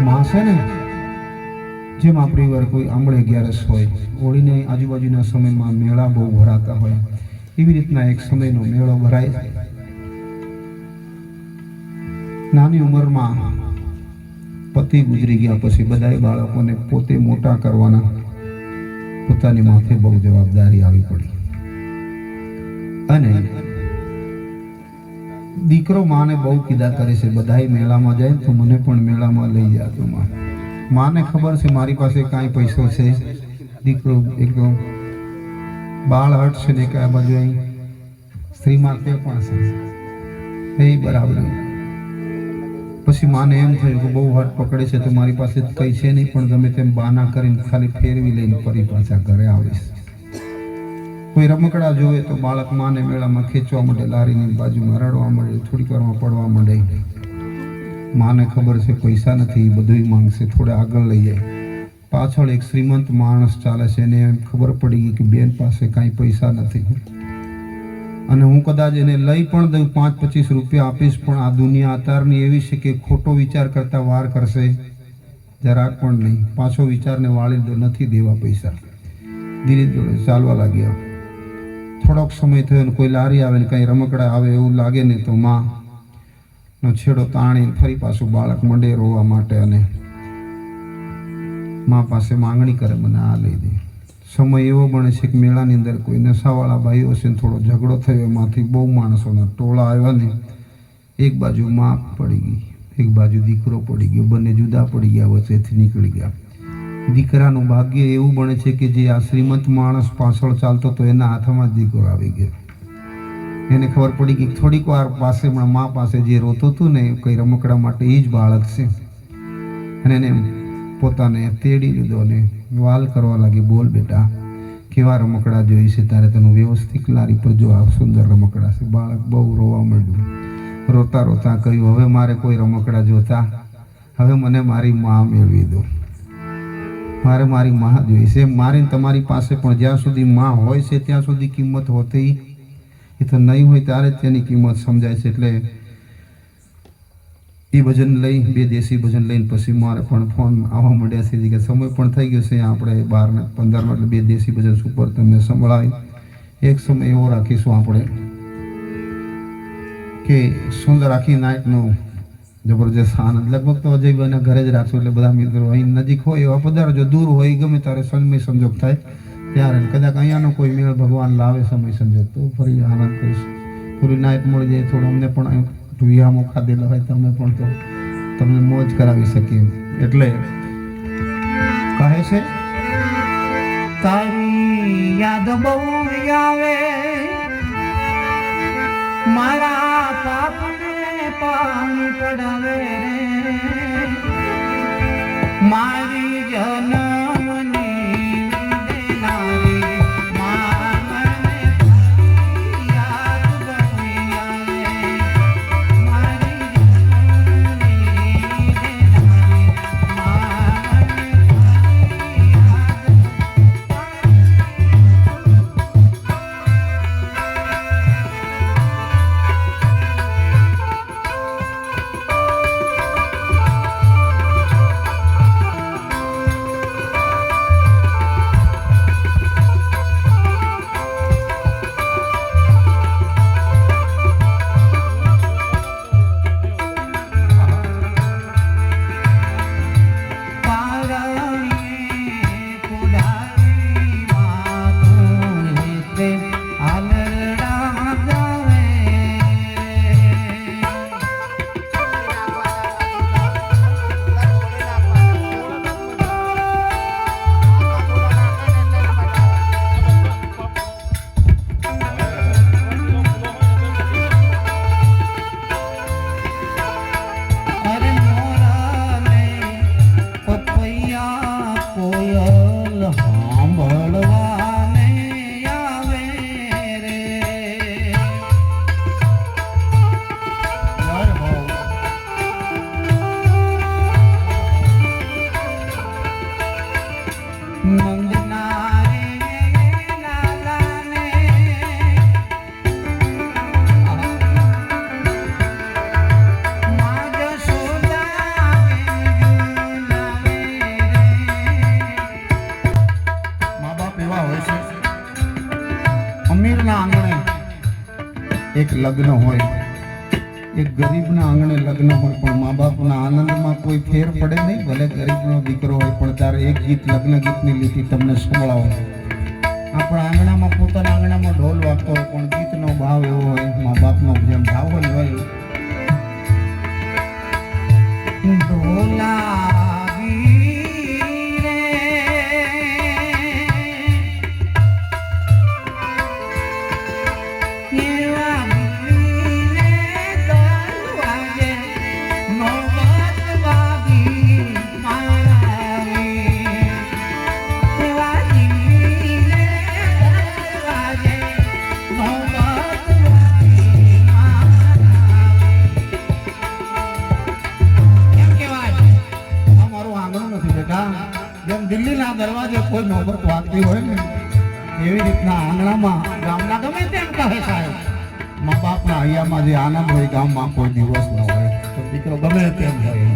માં છે ને જેમ આપણી વાર કોઈ આંબળે 11 હોય, હોળીને આજુબાજુના સમયમાં મેળા બહુ ભરાતા હોય, એવી રીતના એક સમયનો મેળો ભરાય. નાની ઉંમરમાં પતિ ગુજરી ગયા પછી બધાય બાળકોને પોતે મોટા કરવાના, પોતાની માથે બહુ જવાબદારી આવી પડી. અને દીકરો માને બહુ કીધા કરે છે, બધાય મેળામાં જાય તો મને પણ મેળામાં લઈ જાજો માં. માને ખબર છે મારી પાસે કાંઈ પૈસો છે, દીકરો એકદમ બાળ હટ છે ને કે આ બાજુ અહીં સ્ત્રીમાં તે પણ છે એ બરાબર. પછી માને એમ થયું કે બહુ હટ પકડે છે તો મારી પાસે કંઈ છે નહીં, પણ ગમે તેમ બહાના કરીને ખાલી ફેરવી લઈને ફરી પાછા ઘરે આવીશ. કોઈ રમકડા જોવે તો બાળક માને મેળામાં ખેંચવા માંડે, લારીની બાજુમાં રડવા માંડે, થોડીક વારમાં પડવા માંડે. માને ખબર છે પૈસા નથી, બધું માંગશે, થોડે આગળ લઈ જાય. પાછળ એક શ્રીમંત માણસ ચાલે છે, એને એમ ખબર પડી ગઈ કે બેન પાસે કાંઈ પૈસા નથી અને હું કદાચ એને લઈ પણ દઉં, 5-25 રૂપિયા આપીશ, પણ આ દુનિયા અત્યારની એવી છે કે ખોટો વિચાર કરતા વાર કરશે જરાક પણ નહીં. પાછો વિચારને વાળી દો, નથી દેવા પૈસા. ધીરે ધીરે ચાલવા લાગ્યા. થોડોક સમય થયો ને કોઈ લારી આવે ને કંઈ રમકડા આવે એવું લાગે ને તો માં નો છેડો તાણી ફરી પાછું બાળક મંડે રોવા માટે અને માં પાસે માંગણી કરે, મને આ લઈ દે. સમય એવો બને છે કે મેળાની અંદર કોઈ નશાવાળા ભાઈઓ છે, થોડો ઝઘડો થયો, એમાંથી બહુ માણસોના ટોળા આવ્યા ને એક બાજુ માં પડી ગઈ, એક બાજુ દીકરો પડી ગયો, બંને જુદા પડી ગયા, વચ્ચેથી નીકળી ગયા. દીકરાનું ભાગ્ય એવું બને છે કે જે આ શ્રીમંત માણસ પાછળ ચાલતો તો એના હાથમાં જ દીકરો આવી ગયો. એને ખબર પડી કે થોડીક વાર પાસે મા પાસે જે રોતો હતું ને કઈ રમકડા માટે, એ જ બાળક છે. અને એને પોતાને તેડી લીધો અને વાલ કરવા લાગી, બોલ બેટા કેવા રમકડા જોઈ છે તારે, તેનું વ્યવસ્થિત લારી પર જો આ સુંદર રમકડા છે. બાળક બહુ રોવા માંડ્યું, રોતા રોતા કહ્યું, હવે મારે કોઈ રમકડા જોતા, હવે મને મારી માં મેળવી દો, મારે મારી માં જોઈ છે. મારી તમારી પાસે પણ જ્યાં સુધી માં હોય છે ત્યાં સુધી કિંમત હોતી, એ તો નહીં હોય ત્યારે તેની કિંમત સમજાય છે. એટલે એ ભજન લઈ, 2 દેશી ભજન લઈને પછી મારે પણ ફોન આવવા માંડ્યા છે કે સમય પણ થઈ ગયો છે, આપણે 12 ને 15 એટલે 2 દેશી ભજન સુપર તમને સંભળાય. એક સમય એવો રાખીશું આપણે કે સુંદર આખી નાઇટનો જબરજસ્ત આનંદ. લગભગ તો અજયભાઈના ઘરે જ રાખશું, એટલે બધા મિત્રો અહીં નજીક હોય એવા પધારજો, દૂર હોય ગમે ત્યારે સમય સંજોગ થાય ત્યારે, કદાચ અહીંયાનો કોઈ મેળ ભગવાન લાવે સમય સંજોગ તો ફરી આનંદ કરીશું. પૂરી નાઇટ મળી જાય, થોડું અમને પણ વિહામો ખાધેલો હોય તમે પણ તો તમને મોજ કરાવી શકીએ. એટલે કહે છે તારી યાદ બહુ આવે, મારા પાપને પાણી પડાવે, મારી જનમની દેનારી લગ્ન હોય, એક ગરીબના આંગણે લગ્ન હોય, પણ મા બાપના આનંદમાં કોઈ ફેર પડે નહીં. ભલે ગરીબનો દીકરો હોય, પણ તારે એક ગીત લગ્ન ગીતની લીટી તમને સંભળાવો. આપણા આંગણામાં પોતાના આંગણામાં ઢોલ વાગતો હોય, પણ ગીતનો ભાવ એવો હોય, મા બાપનો જેમ ભાવ હોય ઢોલા દિલ્હીના દરવાજે કોઈ નોબત વાગતી હોય ને, એવી રીતના આંગણામાં ગામના ગમે તેમ કહે સાહેબ, મા બાપના હૈયામાં જે આનંદ હોય ગામમાં કોઈ દિવસ ન હોય. તો દીકરો ગમે તેમ હોય.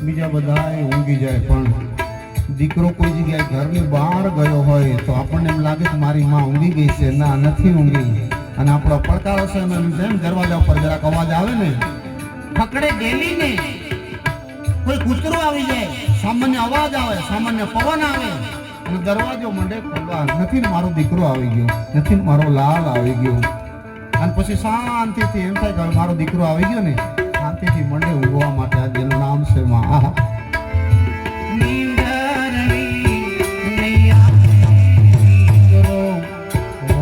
બીજા બધા ઊંઘી જાય, પણ દીકરો કોઈ જગ્યાએ ઘરની બહાર ગયો હોય તો આપણને એમ લાગે કે મારી માં ઊંઘી ગઈ છે. ના, નથી ઊંઘી. અને આપણો પડકારો છે એમ દરવાજા ઉપર જરાક અવાજ આવે ને, ફકડે ડેલી ને કોઈ કૂતરું આવી જાય, સામાન્ય અવાજ આવે, સામાન્ય પવન આવે અને દરવાજો મંડે ખોલવા. નથી ને મારો દીકરો આવી ગયો, નથી ને મારો લાલ આવી ગયો. અને પછી શાંતિથી એમ થાય કે મારો દીકરો આવી ગયો ને, શાંતિથી મંડે ઊંઘવા માટે. આ જેનું નામ છે માં.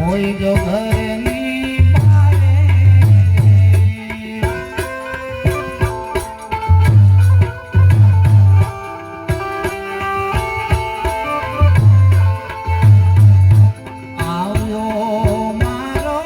હોય જો ઘરની આવ્યો મારો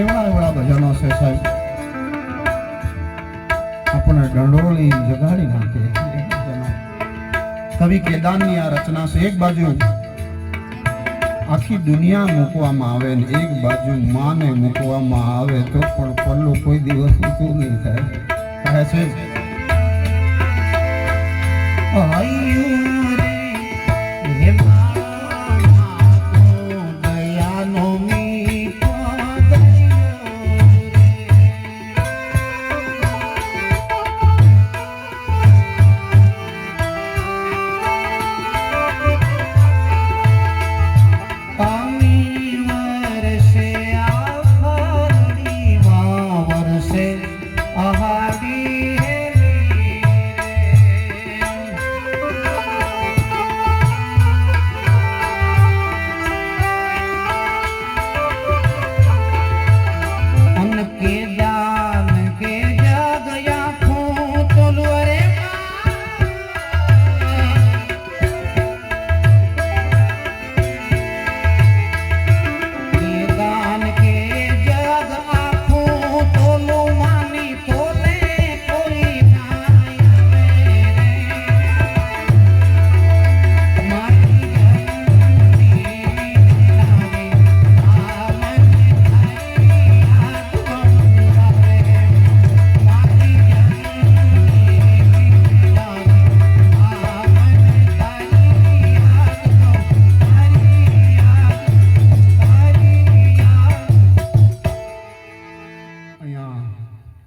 એવડા ભજનો છે સાહેબ, આપણને દંડોળી જગાડી નાખે. કવિ કેદારની આ રચના છે. એક બાજુ આખી દુનિયા મૂકવામાં આવે ને એક બાજુ માને મૂકવામાં આવે તો પણ પલ્લું કોઈ દિવસ ઊંચું નહીં થાય. કહે છે